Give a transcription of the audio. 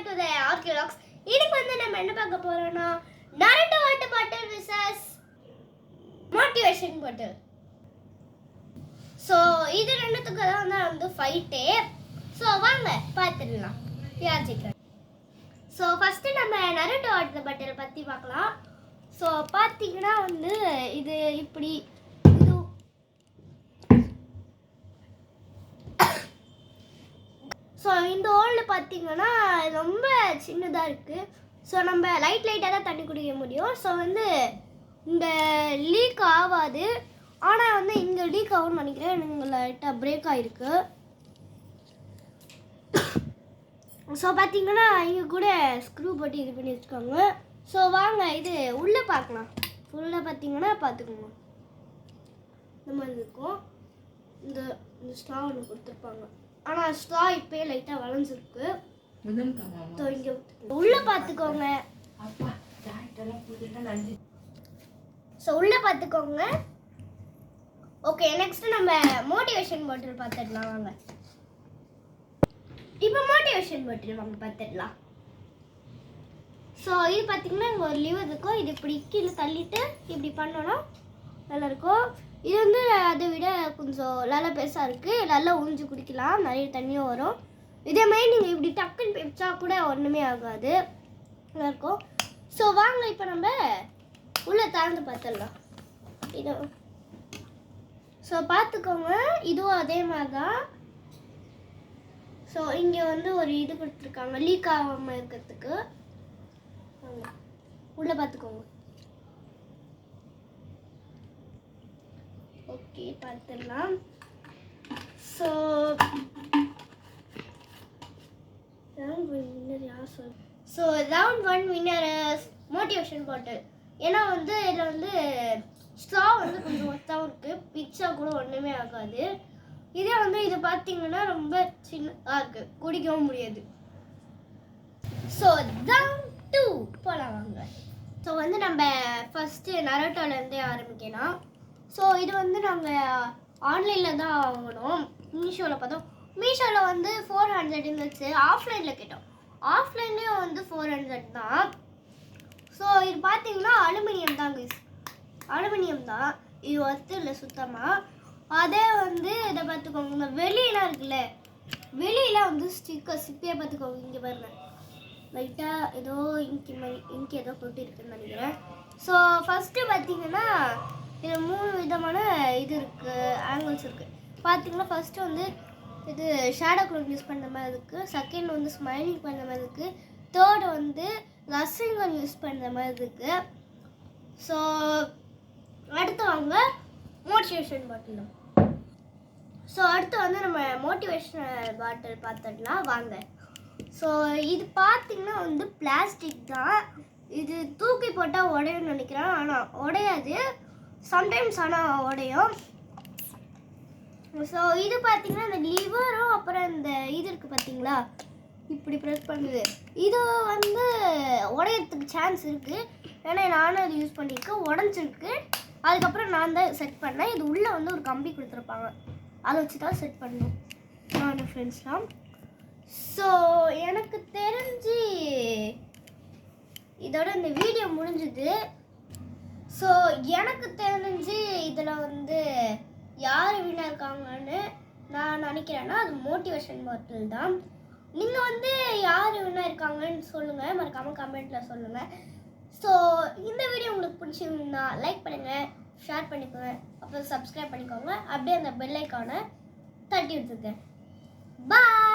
Back to the ஆர்கியோலாக்ஸ். இன்னைக்கு வந்து நம்ம என்ன பார்க்க போறோம்னா Naruto water bottle versus motivation bottle. So இது ரெண்டுத்துக்கு தான் வந்து ஃபைட்டே. ஸோ வாங்க பார்த்துடலாம் யாச்சிக்கிறேன். ஸோ ஃபஸ்ட்டு நம்ம நருட்டோ வாட்டர் பாட்டில் பற்றி பார்க்கலாம். ஸோ பார்த்தீங்கன்னா வந்து இது இப்படி ஸோ இந்த ஹோலில் பார்த்தீங்கன்னா ரொம்ப சின்னதாக இருக்குது. ஸோ நம்ம லைட்டாக தான் தண்ணி குடிக்க முடியும். ஸோ வந்து இந்த லீக் ஆகாது. ஆனால் வந்து இங்கே லீக் ஆகும்னு நினைக்கிறேன். எனக்கு லைட்டாக பிரேக் ஆகிருக்கு. ஸோ பார்த்தீங்கன்னா இங்கே கூட ஸ்க்ரூ போட்டு இது பண்ணி வச்சுக்கோங்க. ஸோ வாங்க இது உள்ளே பார்க்கலாம். ஃபுல்லாக பார்த்தீங்கன்னா பார்த்துக்கோங்க இந்த மாதிரி இருக்கும். இந்த ஸ்ட்ரா ஒன்று கொடுத்துருப்பாங்க. ஆனால் ஸ்ட்ரா இப்போயே லைட்டாக வளைஞ்சிருக்கு. ஸோ இங்கே உள்ளே பார்த்துக்கோங்க. ஸோ உள்ளே பார்த்துக்கோங்க. ஓகே, நெக்ஸ்ட் நம்ம மோட்டிவேஷன் பாட்டில் பார்த்துடலாம் வாங்க. இப்போ மோட்டிவேஷன் பாட்டில் வாங்க பார்த்துடலாம். ஸோ இது பார்த்தீங்கன்னா இங்கே ஒரு லிவர் இருக்கும். இது இப்படி கீழே தள்ளிட்டு இப்படி பண்ணோன்னா நல்லாயிருக்கும். இது வந்து அதை விட கொஞ்சம் நல்லா பெருசாக இருக்குது. நல்லா உறிஞ்சு குடிக்கலாம், நிறைய தண்ணியும் வரும். இதே மாதிரி நீங்கள் இப்படி டக்குன்னு பிடிச்சா கூட ஒன்றுமே ஆகாது, நல்லாயிருக்கும். ஸோ வாங்க இப்போ நம்ம உள்ளே திறந்து பார்த்துடலாம். இது ஸோ பார்த்துக்கோங்க, இதுவும் அதே மாதிரி தான். ஸோ இங்கே வந்து ஒரு இது கொடுத்துருக்காங்க லீக் ஆகாமல் இருக்கிறதுக்கு. உள்ளே பார்த்துக்கோங்க. ஓகே, பார்த்துடலாம். So round one winner motivation bottle. ஏன்னா வந்து இதில் வந்து ஸ்ட்ரா வந்து கொஞ்சம் ஒத்தாவும் இருக்குது, பிச்சா கூட ஒன்றுமே ஆகாது. இதே வந்து இது பார்த்தீங்கன்னா ரொம்ப சின்னதாக இருக்குது, குடிக்கவும் முடியாது. ஸோ ரவுண்ட் 2 போகலாம் வாங்க. ஸோ வந்து நம்ம ஃபஸ்ட்டு நருட்டோலேருந்தே ஆரம்பிக்கலாம். ஸோ இது வந்து நாங்கள் ஆன்லைனில் தான் வாங்கினோம். மீஷோவில் பார்த்தோம். மீஷோவில் வந்து 400 இருந்துச்சு. ஆஃப்லைனில் கேட்டோம். ஆஃப்லைன்லேயும் வந்து 400 தான். ஸோ இது பார்த்தீங்கன்னா அலுமினியம் தான் கைஸ், அலுமினியம் தான். இது ஒத்து இல்லை சுத்தமாக. அதே வந்து இதை பார்த்துக்கோங்க, இந்த வெளியெல்லாம் இருக்குல்ல, வெளியெல்லாம் வந்து ஸ்டிக்கர் சிப்பியாக பார்த்துக்கோங்க. இங்கே பாருங்க, லைட்டாக ஏதோ இங்கு ஏதோ போட்டு இருக்குன்னு நினைக்கிறேன். ஸோ ஃபஸ்ட்டு பார்த்தீங்கன்னா இது 3 விதமான இது இருக்குது, ஆங்கிள்ஸ் இருக்குது. பார்த்தீங்கன்னா ஃபஸ்ட்டு வந்து இது ஷேடோ க்ளோன் யூஸ் பண்ணுற மாதிரி இருக்குது. செகண்ட் வந்து ஸ்மைலிங் பண்ணுற மாதிரி இருக்குது. தேர்டு வந்து ரசிங்கன் யூஸ் பண்ணுற மாதிரி இருக்குது. ஸோ அடுத்து வாங்க மோட்டிவேஷன் பாட்டில். ஸோ அடுத்து வந்து நம்ம மோட்டிவேஷனல் பாட்டில் பார்த்துடலாம் வாங்க. ஸோ இது பார்த்தீங்கன்னா வந்து பிளாஸ்டிக் தான். இது தூக்கி போட்டால் உடையும்னு நினைக்கிறேன், ஆனால் உடையாது சம்டைம்ஸ், ஆனால் உடையும். ஸோ இது பார்த்தீங்கன்னா இந்த லிவரும் அப்புறம் இந்த இது இருக்குது பார்த்தீங்களா, இப்படி ப்ரெஸ் பண்ணுது. இது வந்து உடையறதுக்கு சான்ஸ் இருக்குது. ஏன்னா நானும் அது யூஸ் பண்ணியிருக்கேன், உடஞ்சிருக்கு. அதுக்கப்புறம் நான் தான் செட் பண்ணேன். இது உள்ளே வந்து ஒரு கம்பி கொடுத்துருப்பாங்க, அதை வச்சு தான் செட் பண்ணணும் நான் ஃப்ரெண்ட்ஸ்லாம். ஸோ எனக்கு தெரிஞ்சு இதோட இந்த வீடியோ முடிஞ்சுது. ஸோ எனக்கு தெரிஞ்சு இதில் வந்து யார் வின்னர் இருக்காங்கன்னு நான் நினைக்கிறேன்னா அது மோட்டிவேஷன் பாட்டில் தான். நீங்கள் வந்து யார் வின்னர் இருக்காங்கன்னு சொல்லுங்கள், மறக்காமல் கமெண்ட்டில் சொல்லுங்கள். ஸோ இந்த வீடியோ உங்களுக்கு பிடிச்சிருந்தா லைக் பண்ணுங்கள், ஷேர் பண்ணிக்கோங்க, அப்புறம் சப்ஸ்கிரைப் பண்ணிக்கோங்க. அப்படியே அந்த பெல் ஐக்கானை தட்டி விட்டுருக்கேன். பாய்.